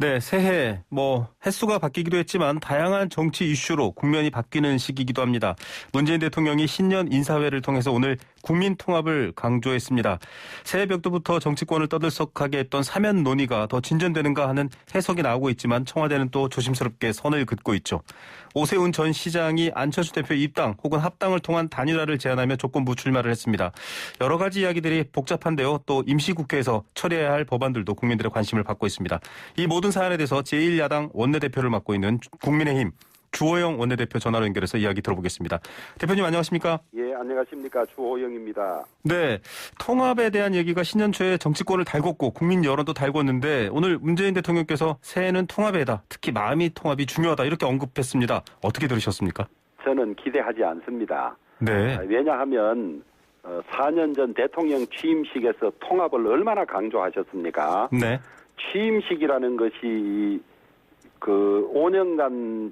네, 새해 횟수가 바뀌기도 했지만 다양한 정치 이슈로 국면이 바뀌는 시기이기도 합니다. 문재인 대통령이 신년 인사회를 통해서 오늘 국민 통합을 강조했습니다. 새해벽부터 정치권을 떠들썩하게 했던 사면 논의가 더 진전되는가 하는 해석이 나오고 있지만 청와대는 또 조심스럽게 선을 긋고 있죠. 오세훈 전 시장이 안철수 대표 입당 혹은 합당을 통한 단일화를 제안하며 조건부 출마를 했습니다. 여러 가지 이야기들이 복잡한데요. 또 임시국회에서 처리해야 할 법안들도 국민들의 관심을 받고 있습니다. 이 모든 사안에 대해서 제1야당 원내대표를 맡고 있는 국민의힘 주호영 원내대표 전화로 연결해서 이야기 들어보겠습니다. 대표님 안녕하십니까? 예, 안녕하십니까. 주호영입니다. 네, 통합에 대한 얘기가 신년 초에 정치권을 달궜고 국민 여론도 달궜는데 오늘 문재인 대통령께서 새해는 통합의 해다. 특히 마음이 통합이 중요하다 이렇게 언급했습니다. 어떻게 들으셨습니까? 저는 기대하지 않습니다. 네. 왜냐하면 4년 전 대통령 취임식에서 통합을 얼마나 강조하셨습니까? 네. 취임식이라는 것이 그 5년간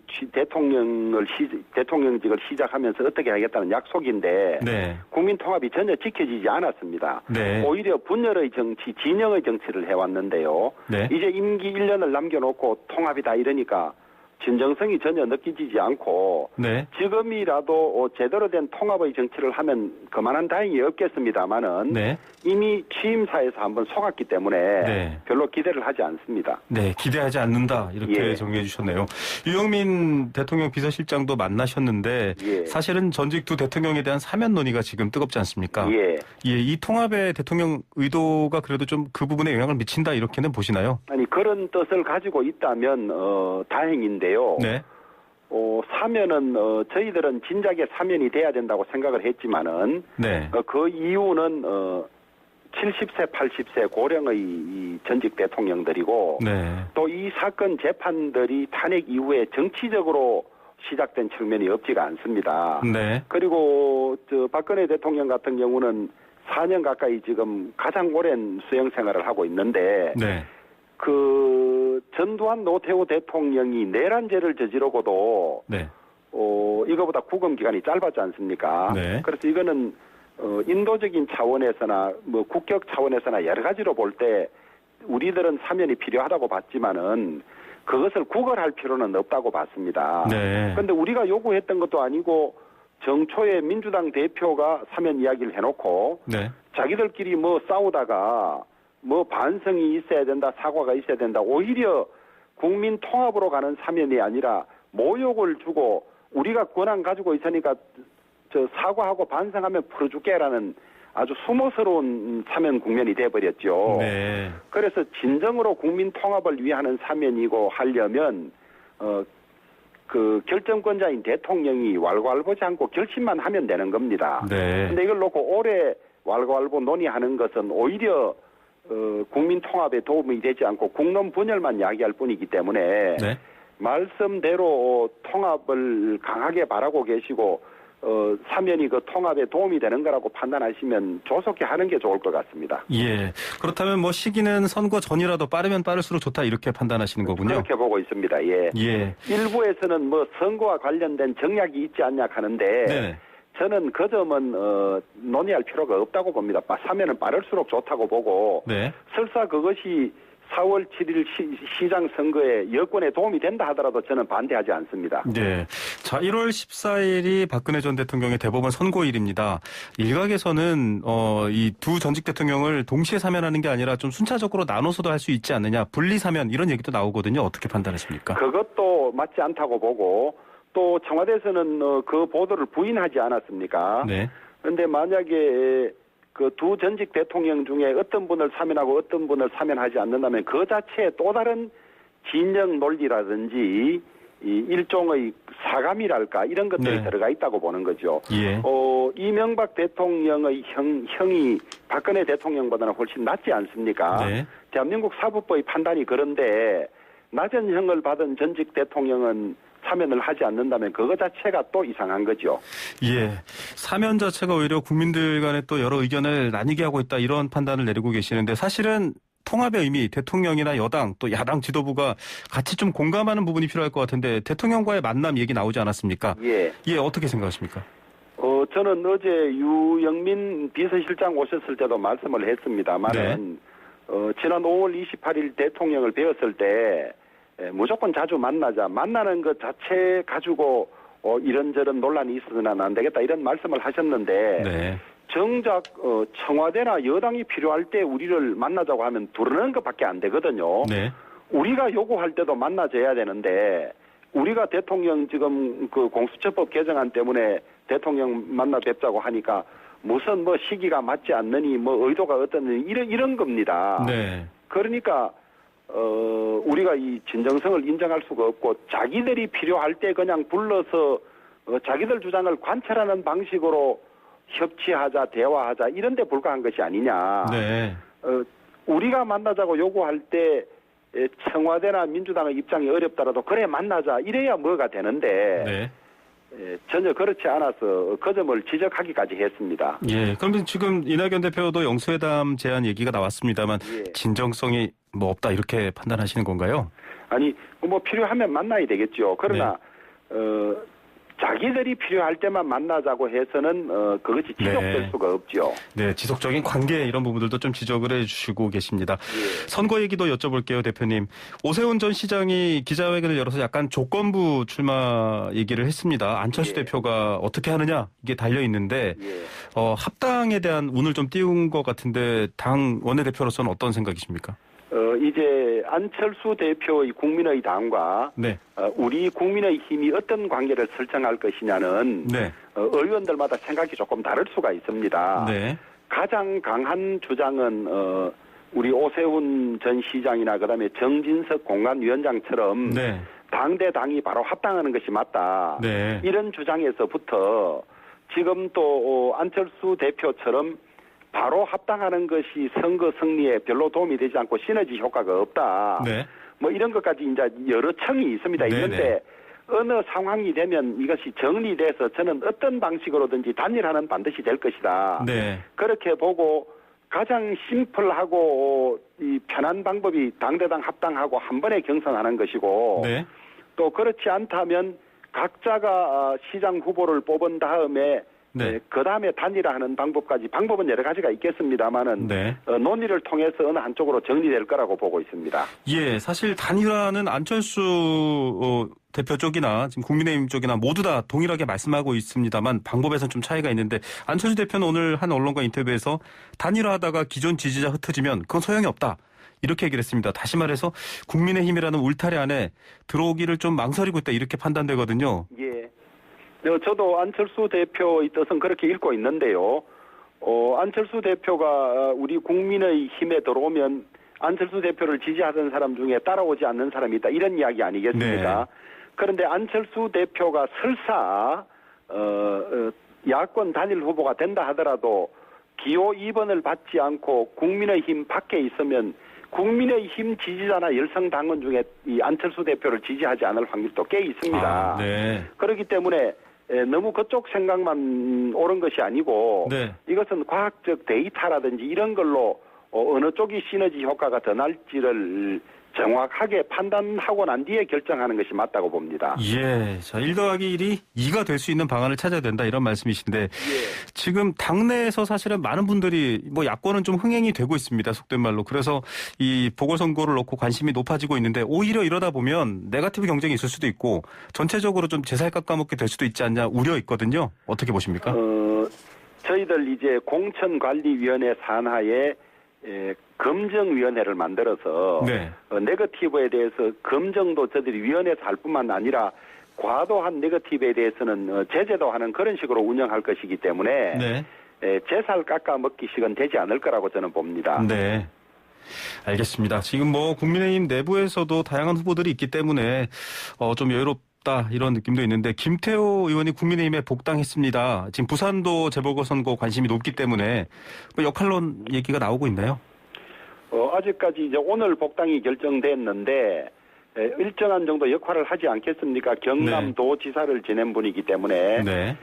대통령직을 시작하면서 어떻게 하겠다는 약속인데 네. 국민 통합이 전혀 지켜지지 않았습니다. 네. 오히려 분열의 정치, 진영의 정치를 해왔는데요. 네. 이제 임기 1년을 남겨놓고 통합이다 이러니까 진정성이 전혀 느껴지지 않고 네. 지금이라도 제대로 된 통합의 정치를 하면 그만한 다행이 없겠습니다마는 네. 이미 취임사에서 한번 속았기 때문에 네. 별로 기대를 하지 않습니다. 네, 기대하지 않는다 이렇게 예. 정리해 주셨네요. 유영민 대통령 비서실장도 만나셨는데 예. 사실은 전직 두 대통령에 대한 사면 논의가 지금 뜨겁지 않습니까? 예. 예, 이 통합에 대통령 의도가 그래도 좀 그 부분에 영향을 미친다 이렇게는 보시나요? 아니 그런 뜻을 가지고 있다면 다행인데요. 네. 사면은 저희들은 진작에 사면이 돼야 된다고 생각을 했지만은 네. 그 이유는 70세, 80세 고령의 이 전직 대통령들이고 네. 또 이 사건 재판들이 탄핵 이후에 정치적으로 시작된 측면이 없지가 않습니다. 네. 그리고 박근혜 대통령 같은 경우는 4년 가까이 지금 가장 오랜 수행 생활을 하고 있는데 네. 그 전두환 노태우 대통령이 내란죄를 저지르고도 네. 이거보다 구금 기간이 짧았지 않습니까? 네. 그래서 이거는 인도적인 차원에서나 뭐 국격 차원에서나 여러 가지로 볼 때 우리들은 사면이 필요하다고 봤지만은 그것을 구걸할 필요는 없다고 봤습니다. 네. 그런데 우리가 요구했던 것도 아니고 정초에 민주당 대표가 사면 이야기를 해놓고 네. 자기들끼리 뭐 싸우다가 뭐 반성이 있어야 된다, 사과가 있어야 된다. 오히려 국민 통합으로 가는 사면이 아니라 모욕을 주고 우리가 권한 가지고 있으니까 사과하고 반성하면 풀어줄게라는 아주 수모스러운 사면 국면이 돼버렸죠. 네. 그래서 진정으로 국민 통합을 위하는 사면이고 하려면 그 결정권자인 대통령이 왈가왈부하지 않고 결심만 하면 되는 겁니다. 네. 근데 이걸 놓고 오래 왈가왈부 논의하는 것은 오히려 국민 통합에 도움이 되지 않고 국론 분열만 야기할 뿐이기 때문에 네. 말씀대로 통합을 강하게 바라고 계시고 사면이 그 통합에 도움이 되는 거라고 판단하시면 조속히 하는 게 좋을 것 같습니다. 예. 그렇다면 시기는 선거 전이라도 빠르면 빠를수록 좋다 이렇게 판단하시는 거군요. 그렇게 보고 있습니다. 예. 예. 일부에서는 뭐 선거와 관련된 정략이 있지 않냐 하는데 네. 저는 그 점은 논의할 필요가 없다고 봅니다. 사면은 빠를수록 좋다고 보고 네. 설사 그것이 4월 7일 시장 선거에 여권에 도움이 된다 하더라도 저는 반대하지 않습니다. 네. 자, 1월 14일이 박근혜 전 대통령의 대법원 선고일입니다. 일각에서는 이 두 전직 대통령을 동시에 사면하는 게 아니라 좀 순차적으로 나눠서도 할 수 있지 않느냐. 분리 사면 이런 얘기도 나오거든요. 어떻게 판단하십니까? 그것도 맞지 않다고 보고 또 청와대에서는 그 보도를 부인하지 않았습니까? 네. 그런데 만약에 그 두 전직 대통령 중에 어떤 분을 사면하고 어떤 분을 사면하지 않는다면 그 자체에 또 다른 진영 논리라든지 일종의 사감이랄까 이런 것들이 네. 들어가 있다고 보는 거죠. 예. 이명박 대통령의 형이 박근혜 대통령보다는 훨씬 낫지 않습니까? 네. 대한민국 사법부의 판단이 그런데 낮은 형을 받은 전직 대통령은 사면을 하지 않는다면 그거 자체가 또 이상한 거죠. 예. 사면 자체가 오히려 국민들 간에 또 여러 의견을 나뉘게 하고 있다 이런 판단을 내리고 계시는데 사실은 통합의 의미 대통령이나 여당 또 야당 지도부가 같이 좀 공감하는 부분이 필요할 것 같은데 대통령과의 만남 얘기 나오지 않았습니까? 예. 예, 어떻게 생각하십니까? 저는 어제 유영민 비서실장 오셨을 때도 말씀을 했습니다만은 지난 5월 28일 대통령을 뵈었을 때 무조건 자주 만나자. 만나는 것 자체 가지고 이런저런 논란이 있어서는 안 되겠다 이런 말씀을 하셨는데 네. 정작 청와대나 여당이 필요할 때 우리를 만나자고 하면 부르는 것밖에 안 되거든요. 네. 우리가 요구할 때도 만나줘야 되는데 우리가 대통령 지금 그 공수처법 개정안 때문에 대통령 만나 뵙자고 하니까 무슨 뭐 시기가 맞지 않느니 뭐 의도가 어떠니 이런 겁니다. 네. 그러니까 우리가 이 진정성을 인정할 수가 없고 자기들이 필요할 때 그냥 불러서 자기들 주장을 관철하는 방식으로 협치하자 대화하자 이런 데 불과한 것이 아니냐. 네. 우리가 만나자고 요구할 때 청와대나 민주당의 입장이 어렵더라도 그래 만나자 이래야 뭐가 되는데 네. 전혀 그렇지 않아서 그 점을 지적하기까지 했습니다. 예. 그러면 지금 이낙연 대표도 영수회담 제안 얘기가 나왔습니다만 예. 진정성이 뭐 없다 이렇게 판단하시는 건가요? 아니 뭐 필요하면 만나야 되겠죠. 그러나 자기들이 필요할 때만 만나자고 해서는 그것이 지속될 수가 없죠. 네, 지속적인 관계 이런 부분들도 좀 지적을 해주시고 계십니다. 예. 선거 얘기도 여쭤볼게요, 대표님. 오세훈 전 시장이 기자회견을 열어서 약간 조건부 출마 얘기를 했습니다. 안철수 예. 대표가 어떻게 하느냐 이게 달려 있는데 예. 합당에 대한 운을 좀 띄운 것 같은데 당 원내대표로서는 어떤 생각이십니까? 이제 안철수 대표의 국민의 당과 네, 우리 국민의 힘이 어떤 관계를 설정할 것이냐는 네, 의원들마다 생각이 조금 다를 수가 있습니다. 네, 가장 강한 주장은 우리 오세훈 전 시장이나 그다음에 정진석 공관위원장처럼 네, 당대 당이 바로 합당하는 것이 맞다. 네, 이런 주장에서부터 지금 또 안철수 대표처럼 바로 합당하는 것이 선거 승리에 별로 도움이 되지 않고 시너지 효과가 없다. 네, 뭐 이런 것까지 이제 여러 청이 있습니다. 네네. 있는데 어느 상황이 되면 이것이 정리돼서 저는 어떤 방식으로든지 단일화는 반드시 될 것이다. 네, 그렇게 보고 가장 심플하고 이 편한 방법이 당대당 합당하고 한 번에 경선하는 것이고 네, 또 그렇지 않다면 각자가 시장 후보를 뽑은 다음에 네. 그 다음에 단일화하는 방법은 여러 가지가 있겠습니다만은 네. 논의를 통해서 어느 한쪽으로 정리될 거라고 보고 있습니다. 예, 사실 단일화는 안철수 대표 쪽이나 지금 국민의힘 쪽이나 모두 다 동일하게 말씀하고 있습니다만 방법에서는 좀 차이가 있는데 안철수 대표는 오늘 한 언론과 인터뷰에서 단일화하다가 기존 지지자 흩어지면 그건 소용이 없다. 이렇게 얘기를 했습니다. 다시 말해서 국민의힘이라는 울타리 안에 들어오기를 좀 망설이고 있다. 이렇게 판단되거든요. 예. 저도 안철수 대표의 뜻은 그렇게 읽고 있는데요. 안철수 대표가 우리 국민의 힘에 들어오면 안철수 대표를 지지하던 사람 중에 따라오지 않는 사람이 있다. 이런 이야기 아니겠습니까? 네. 그런데 안철수 대표가 설사 야권 단일 후보가 된다 하더라도 기호 2번을 받지 않고 국민의힘 밖에 있으면 국민의힘 지지자나 열성당원 중에 이 안철수 대표를 지지하지 않을 확률도 꽤 있습니다. 네. 그렇기 때문에 너무 그쪽 생각만 옳은 것이 아니고 네. 이것은 과학적 데이터라든지 이런 걸로 어느 쪽이 시너지 효과가 더 날지를 정확하게 판단하고 난 뒤에 결정하는 것이 맞다고 봅니다. 예. 자, 1 더하기 1이 2가 될 수 있는 방안을 찾아야 된다. 이런 말씀이신데 예. 지금 당내에서 사실은 많은 분들이 뭐 야권은 좀 흥행이 되고 있습니다. 속된 말로. 그래서 이 보궐선거를 놓고 관심이 높아지고 있는데 오히려 이러다 보면 네거티브 경쟁이 있을 수도 있고 전체적으로 좀 제살 깎아먹게 될 수도 있지 않냐 우려 있거든요. 어떻게 보십니까? 저희들 이제 공천관리위원회 산하에 검증위원회를 만들어서 네. 네거티브에 대해서 검증도 저들이 위원회에서 할 뿐만 아니라 과도한 네거티브에 대해서는 제재도 하는 그런 식으로 운영할 것이기 때문에 네. 제살 깎아먹기식은 되지 않을 거라고 저는 봅니다. 네. 알겠습니다. 지금 뭐 국민의힘 내부에서도 다양한 후보들이 있기 때문에 좀 여유롭다 이런 느낌도 있는데 김태호 의원이 국민의힘에 복당했습니다. 지금 부산도 재보궐선거 관심이 높기 때문에 뭐 역할론 얘기가 나오고 있나요? 아직까지 이제 오늘 복당이 결정됐는데 일정한 정도 역할을 하지 않겠습니까? 경남도지사를 지낸 분이기 때문에. 네.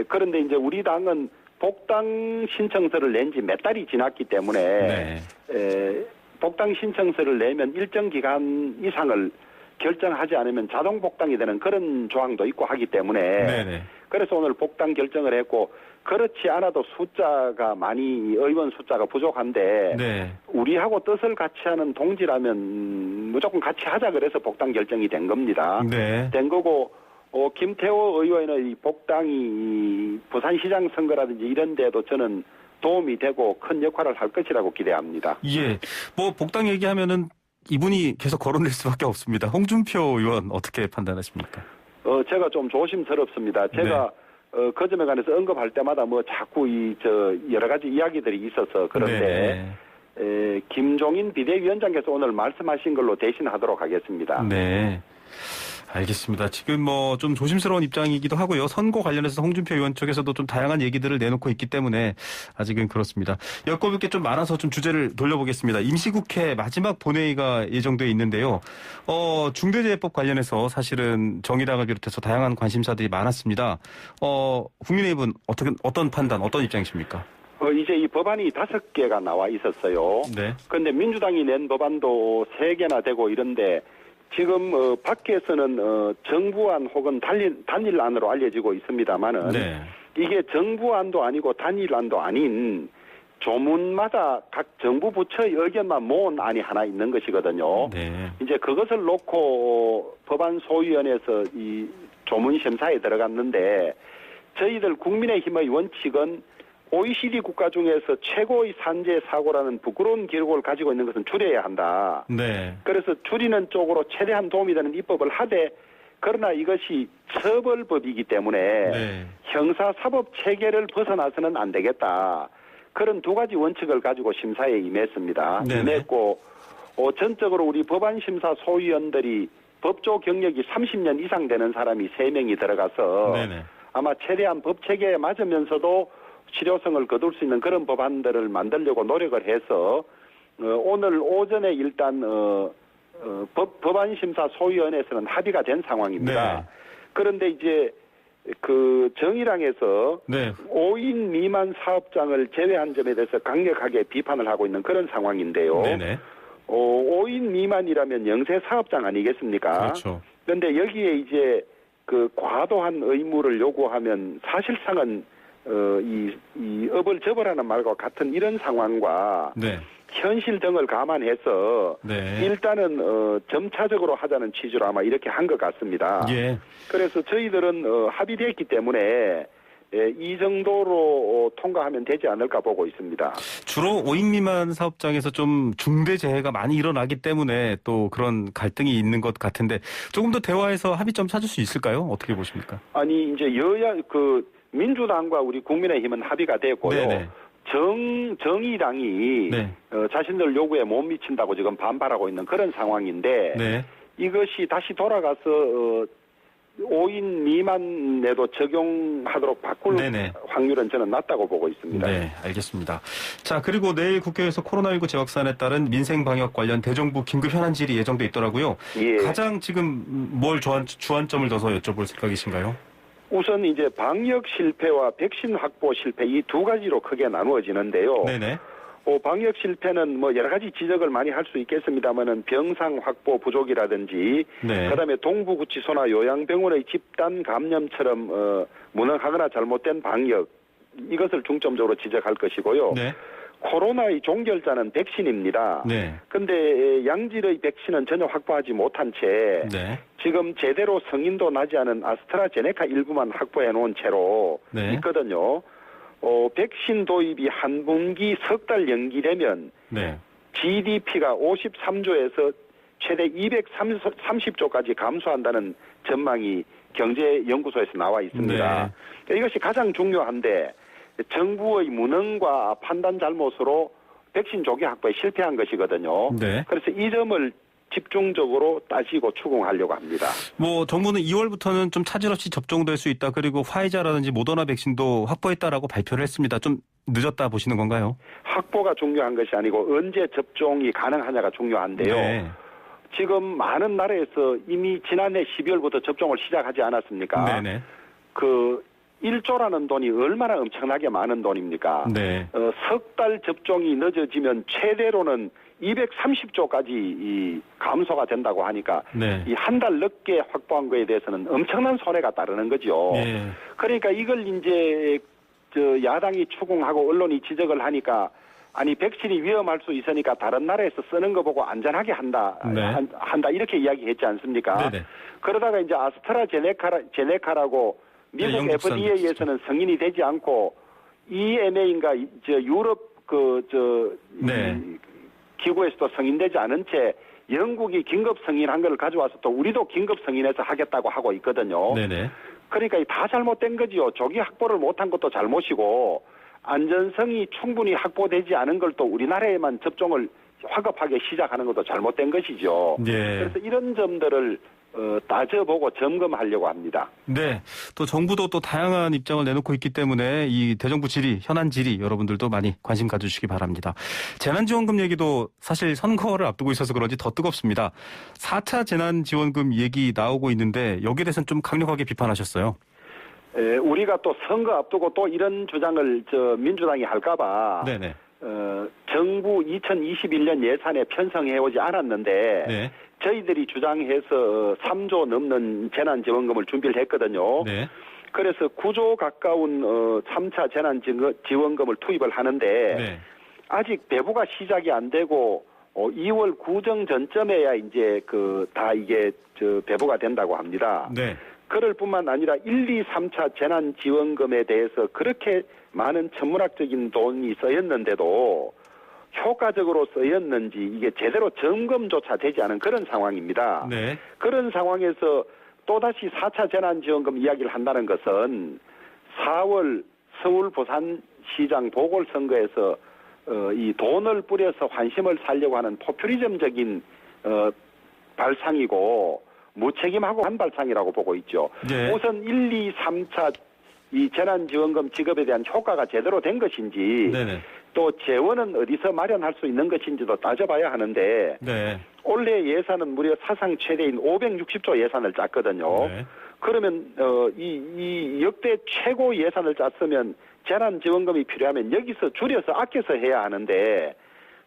그런데 이제 우리 당은 복당 신청서를 낸 지 몇 달이 지났기 때문에 네. 복당 신청서를 내면 일정 기간 이상을 결정하지 않으면 자동 복당이 되는 그런 조항도 있고 하기 때문에 네네. 그래서 오늘 복당 결정을 했고 그렇지 않아도 숫자가 많이 의원 숫자가 부족한데 네. 우리하고 뜻을 같이 하는 동지라면 무조건 같이 하자 그래서 복당 결정이 된 겁니다. 네. 된 거고 김태호 의원의 복당이 부산시장 선거라든지 이런 데도 저는 도움이 되고 큰 역할을 할 것이라고 기대합니다. 예. 뭐 복당 얘기하면은 이분이 계속 거론될 수밖에 없습니다. 홍준표 의원 어떻게 판단하십니까? 제가 좀 조심스럽습니다. 제가 그 점에 관해서 언급할 때마다 뭐 자꾸 여러 가지 이야기들이 있어서 그런데 김종인 비대위원장께서 오늘 말씀하신 걸로 대신하도록 하겠습니다. 네. 알겠습니다. 지금 뭐 좀 조심스러운 입장이기도 하고요. 선거 관련해서 홍준표 의원 쪽에서도 좀 다양한 얘기들을 내놓고 있기 때문에 아직은 그렇습니다. 여쭤볼 게 좀 많아서 좀 주제를 돌려보겠습니다. 임시국회 마지막 본회의가 예정돼 있는데요. 중대재해법 관련해서 사실은 정의당을 비롯해서 다양한 관심사들이 많았습니다. 국민의힘은 어떤 판단, 어떤 입장이십니까? 이제 이 법안이 5개가 나와 있었어요. 네. 그런데 민주당이 낸 법안도 3개나 되고 이런데 지금 밖에서는 정부안 혹은 단일안으로 알려지고 있습니다만은 네. 이게 정부안도 아니고 단일안도 아닌 조문마다 각 정부 부처의 의견만 모은 안이 하나 있는 것이거든요. 네. 이제 그것을 놓고 법안 소위원회에서 이 조문 심사에 들어갔는데 저희들 국민의힘의 원칙은 OECD 국가 중에서 최고의 산재 사고라는 부끄러운 기록을 가지고 있는 것은 줄여야 한다. 네. 그래서 줄이는 쪽으로 최대한 도움이 되는 입법을 하되 그러나 이것이 처벌법이기 때문에 네. 형사사법 체계를 벗어나서는 안 되겠다. 그런 2가지 원칙을 가지고 심사에 임했습니다. 네네. 임했고 전적으로 우리 법안심사 소위원들이 법조 경력이 30년 이상 되는 사람이 3명이 들어가서 네네. 아마 최대한 법 체계에 맞으면서도 실효성을 거둘 수 있는 그런 법안들을 만들려고 노력을 해서 오늘 오전에 일단 법안심사 소위원회에서는 합의가 된 상황입니다. 네. 그런데 이제 그 정의당에서 네. 5인 미만 사업장을 제외한 점에 대해서 강력하게 비판을 하고 있는 그런 상황인데요. 네네. 5인 미만이라면 영세 사업장 아니겠습니까? 그렇죠. 그런데 여기에 이제 그 과도한 의무를 요구하면 사실상은 이 업을 접으라는 말과 같은 이런 상황과 네. 현실 등을 감안해서 네. 일단은 점차적으로 하자는 취지로 아마 이렇게 한 것 같습니다. 예. 그래서 저희들은 합의됐기 때문에 이 정도로 통과하면 되지 않을까 보고 있습니다. 주로 5인 미만 사업장에서 좀 중대재해가 많이 일어나기 때문에 또 그런 갈등이 있는 것 같은데 조금 더 대화해서 합의점 찾을 수 있을까요? 어떻게 보십니까? 아니 이제 민주당과 우리 국민의힘은 합의가 됐고요. 네네. 정의당이 네. 자신들 요구에 못 미친다고 지금 반발하고 있는 그런 상황인데 네. 이것이 다시 돌아가서 5인 미만에도 적용하도록 바꿀 네네. 확률은 저는 낮다고 보고 있습니다. 네, 알겠습니다. 자, 그리고 내일 국회에서 코로나19 재확산에 따른 민생 방역 관련 대정부 긴급 현안 질의 예정돼 있더라고요. 예. 가장 지금 뭘 주안점을 둬서 여쭤볼 생각이신가요? 우선 이제 방역 실패와 백신 확보 실패 이 2가지로 크게 나누어지는데요. 네네. 방역 실패는 뭐 여러 가지 지적을 많이 할 수 있겠습니다만은 병상 확보 부족이라든지, 네. 그다음에 동부구치소나 요양병원의 집단 감염처럼 무능하거나 잘못된 방역 이것을 중점적으로 지적할 것이고요. 네. 코로나의 종결자는 백신입니다. 네. 근데 양질의 백신은 전혀 확보하지 못한 채 네. 지금 제대로 성인도 나지 않은 아스트라제네카 일부만 확보해 놓은 채로 네. 있거든요. 백신 도입이 한 분기 석 달 연기되면 네. GDP가 53조에서 최대 230조까지 감소한다는 전망이 경제연구소에서 나와 있습니다. 네. 이것이 가장 중요한데 정부의 무능과 판단 잘못으로 백신 조기 확보에 실패한 것이거든요. 네. 그래서 이 점을 집중적으로 따지고 추궁하려고 합니다. 뭐 정부는 2월부터는 좀 차질 없이 접종될 수 있다. 그리고 화이자라든지 모더나 백신도 확보했다라고 발표를 했습니다. 좀 늦었다 보시는 건가요? 확보가 중요한 것이 아니고 언제 접종이 가능하냐가 중요한데요. 네. 지금 많은 나라에서 이미 지난해 12월부터 접종을 시작하지 않았습니까? 네네. 1조라는 돈이 얼마나 엄청나게 많은 돈입니까? 네. 석 달 접종이 늦어지면 최대로는 230조까지 이 감소가 된다고 하니까 네. 이 한 달 늦게 확보한 거에 대해서는 엄청난 손해가 따르는 거죠. 네. 그러니까 이걸 이제 야당이 추궁하고 언론이 지적을 하니까 아니 백신이 위험할 수 있으니까 다른 나라에서 쓰는 거 보고 안전하게 한다 이렇게 이야기했지 않습니까? 네네. 그러다가 이제 아스트라제네카라고 미국 네, 영국산 FDA에서는 승인이 되지 않고 EMA인가 유럽 네. 기구에서도 승인되지 않은 채 영국이 긴급 승인한 걸 가져와서 또 우리도 긴급 승인해서 하겠다고 하고 있거든요. 네네. 그러니까 다 잘못된 거지요. 조기 확보를 못한 것도 잘못이고 안전성이 충분히 확보되지 않은 걸 또 우리나라에만 접종을 화급하게 시작하는 것도 잘못된 것이죠. 네. 그래서 이런 점들을 따져보고 점검하려고 합니다. 네. 또 정부도 또 다양한 입장을 내놓고 있기 때문에 이 대정부 질의, 현안 질의 여러분들도 많이 관심 가져주시기 바랍니다. 재난지원금 얘기도 사실 선거를 앞두고 있어서 그런지 더 뜨겁습니다. 4차 재난지원금 얘기 나오고 있는데 여기에 대해서는 좀 강력하게 비판하셨어요. 우리가 또 선거 앞두고 또 이런 주장을 민주당이 할까봐 네네. 정부 2021년 예산에 편성해오지 않았는데 네. 저희들이 주장해서 3조 넘는 재난지원금을 준비를 했거든요. 네. 그래서 9조 가까운 3차 재난지원금을 투입을 하는데 네. 아직 배부가 시작이 안 되고 2월 구정 전쯤에야 이제 다 이게 배부가 된다고 합니다. 네. 그럴 뿐만 아니라 1, 2, 3차 재난지원금에 대해서 그렇게 많은 천문학적인 돈이 쓰였는데도 효과적으로 쓰였는지 이게 제대로 점검조차 되지 않은 그런 상황입니다. 네. 그런 상황에서 또다시 4차 재난지원금 이야기를 한다는 것은 4월 서울 부산시장 보궐선거에서 이 돈을 뿌려서 환심을 살려고 하는 포퓰리즘적인 발상이고 무책임하고 한 발상이라고 보고 있죠. 네. 우선 1, 2, 3차 이 재난지원금 지급에 대한 효과가 제대로 된 것인지 네네. 또 재원은 어디서 마련할 수 있는 것인지도 따져봐야 하는데 네. 올해 예산은 무려 사상 최대인 560조 예산을 짰거든요. 네. 그러면 이 역대 최고 예산을 짰으면 재난지원금이 필요하면 여기서 줄여서 아껴서 해야 하는데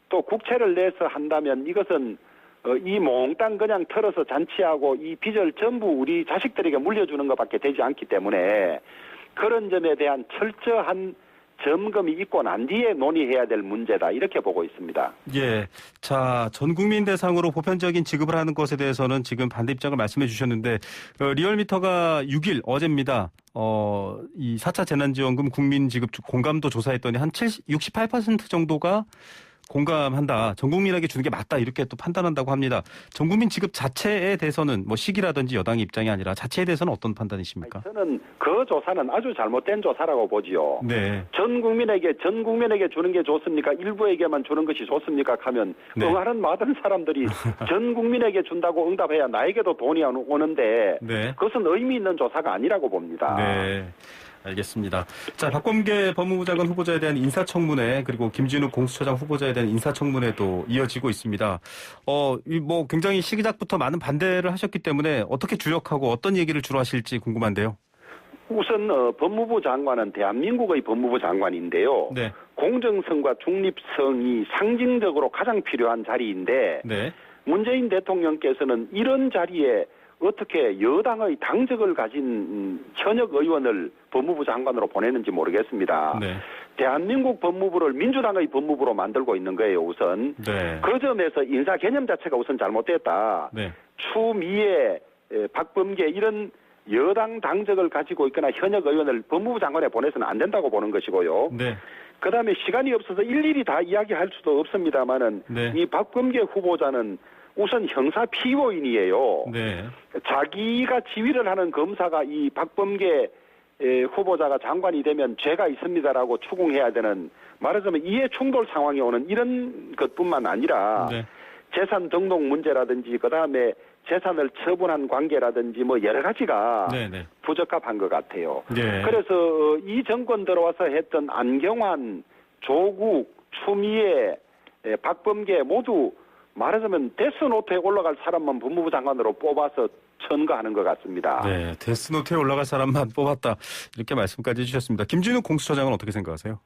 또 국채를 내서 한다면 이것은 이 몽땅 그냥 털어서 잔치하고 이 빚을 전부 우리 자식들에게 물려주는 것밖에 되지 않기 때문에 그런 점에 대한 철저한 점검이 있고 난 뒤에 논의해야 될 문제다 이렇게 보고 있습니다. 예. 자, 전 국민 대상으로 보편적인 지급을 하는 것에 대해서는 지금 반대 입장을 말씀해 주셨는데 리얼미터가 6일 어제입니다. 이 4차 재난지원금 국민 지급 공감도 조사했더니 한 68% 정도가 공감한다. 전 국민에게 주는 게 맞다. 이렇게 또 판단한다고 합니다. 전 국민 지급 자체에 대해서는 뭐 시기라든지 여당의 입장이 아니라 자체에 대해서는 어떤 판단이십니까? 저는 그 조사는 아주 잘못된 조사라고 보지요. 네. 전 국민에게 주는 게 좋습니까? 일부에게만 주는 것이 좋습니까? 하면 네. 응하는 많은 사람들이 전 국민에게 준다고 응답해야 나에게도 돈이 오는데 네. 그것은 의미 있는 조사가 아니라고 봅니다. 네. 알겠습니다. 자, 박범계 법무부 장관 후보자에 대한 인사청문회 그리고 김진욱 공수처장 후보자에 대한 인사청문회도 이어지고 있습니다. 뭐 굉장히 시기작부터 많은 반대를 하셨기 때문에 어떻게 주력하고 어떤 얘기를 주로 하실지 궁금한데요. 우선 법무부 장관은 대한민국의 법무부 장관인데요. 네. 공정성과 중립성이 상징적으로 가장 필요한 자리인데 네. 문재인 대통령께서는 이런 자리에 어떻게 여당의 당적을 가진 현역 의원을 법무부 장관으로 보내는지 모르겠습니다. 네. 대한민국 법무부를 민주당의 법무부로 만들고 있는 거예요, 우선. 네. 그 점에서 인사 개념 자체가 우선 잘못됐다. 네. 추미애, 박범계 이런 여당 당적을 가지고 있거나 현역 의원을 법무부 장관에 보내서는 안 된다고 보는 것이고요. 네. 그다음에 시간이 없어서 일일이 다 이야기할 수도 없습니다만은 네. 이 박범계 후보자는 우선 형사 피고인이에요. 네. 자기가 지휘를 하는 검사가 이 박범계 후보자가 장관이 되면 죄가 있습니다라고 추궁해야 되는 말하자면 이해 충돌 상황이 오는 이런 것뿐만 아니라 네. 재산 등록 문제라든지 그다음에 재산을 처분한 관계라든지 뭐 여러 가지가 네. 네. 부적합한 것 같아요. 네. 그래서 이 정권 들어와서 했던 안경환, 조국, 추미애, 박범계 모두 말하자면 데스노트에 올라갈 사람만 법무부 장관으로 뽑아서 천거하는 것 같습니다. 네. 데스노트에 올라갈 사람만 뽑았다. 이렇게 말씀까지 해주셨습니다. 김진욱 공수처장은 어떻게 생각하세요?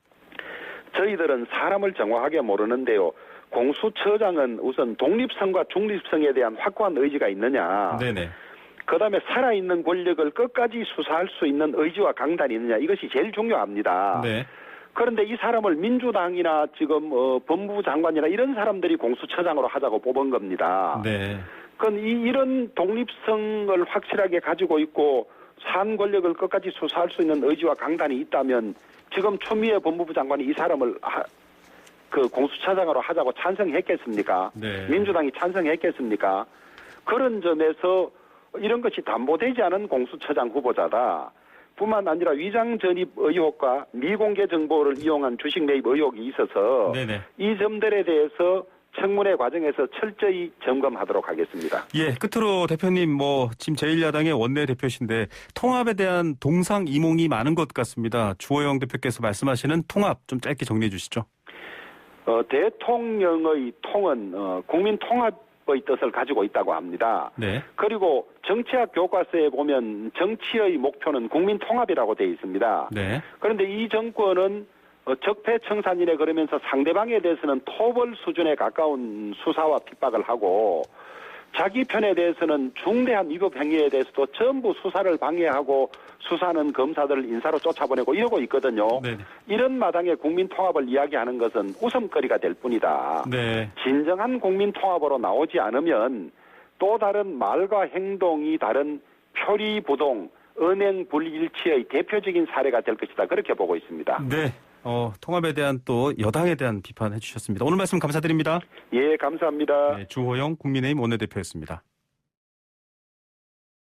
저희들은 사람을 정확하게 모르는데요. 공수처장은 우선 독립성과 중립성에 대한 확고한 의지가 있느냐. 네네. 그다음에 살아있는 권력을 끝까지 수사할 수 있는 의지와 강단이 있느냐. 이것이 제일 중요합니다. 네. 그런데 이 사람을 민주당이나 지금 법무부 장관이나 이런 사람들이 공수처장으로 하자고 뽑은 겁니다. 네. 그건 이런 독립성을 확실하게 가지고 있고 산 권력을 끝까지 수사할 수 있는 의지와 강단이 있다면 지금 추미애 법무부 장관이 이 사람을 공수처장으로 하자고 찬성했겠습니까? 네. 민주당이 찬성했겠습니까? 그런 점에서 이런 것이 담보되지 않은 공수처장 후보자다. 뿐만 아니라 위장 전입 의혹과 미공개 정보를 이용한 주식 매입 의혹이 있어서 네네. 이 점들에 대해서 청문회 과정에서 철저히 점검하도록 하겠습니다. 예, 끝으로 대표님 지금 제1야당의 원내대표신데 통합에 대한 동상이몽이 많은 것 같습니다. 주호영 대표께서 말씀하시는 통합 좀 짧게 정리해 주시죠. 대통령의 통은 국민 통합의 뜻을 가지고 있다고 합니다. 네. 그리고 정치학 교과서에 보면 정치의 목표는 국민 통합이라고 되어 있습니다. 네. 그런데 이 정권은 적폐청산이래 그러면서 상대방에 대해서는 토벌 수준에 가까운 수사와 핍박을 하고 자기 편에 대해서는 중대한 위법 행위에 대해서도 전부 수사를 방해하고 수사하는 검사들을 인사로 쫓아보내고 이러고 있거든요. 네. 이런 마당에 국민 통합을 이야기하는 것은 웃음거리가 될 뿐이다. 네. 진정한 국민 통합으로 나오지 않으면 또 다른 말과 행동이 다른 표리부동, 은행 불일치의 대표적인 사례가 될 것이다. 그렇게 보고 있습니다. 네. 통합에 대한 또 여당에 대한 비판해 주셨습니다. 오늘 말씀 감사드립니다. 예, 감사합니다. 네, 주호영 국민의힘 원내대표였습니다.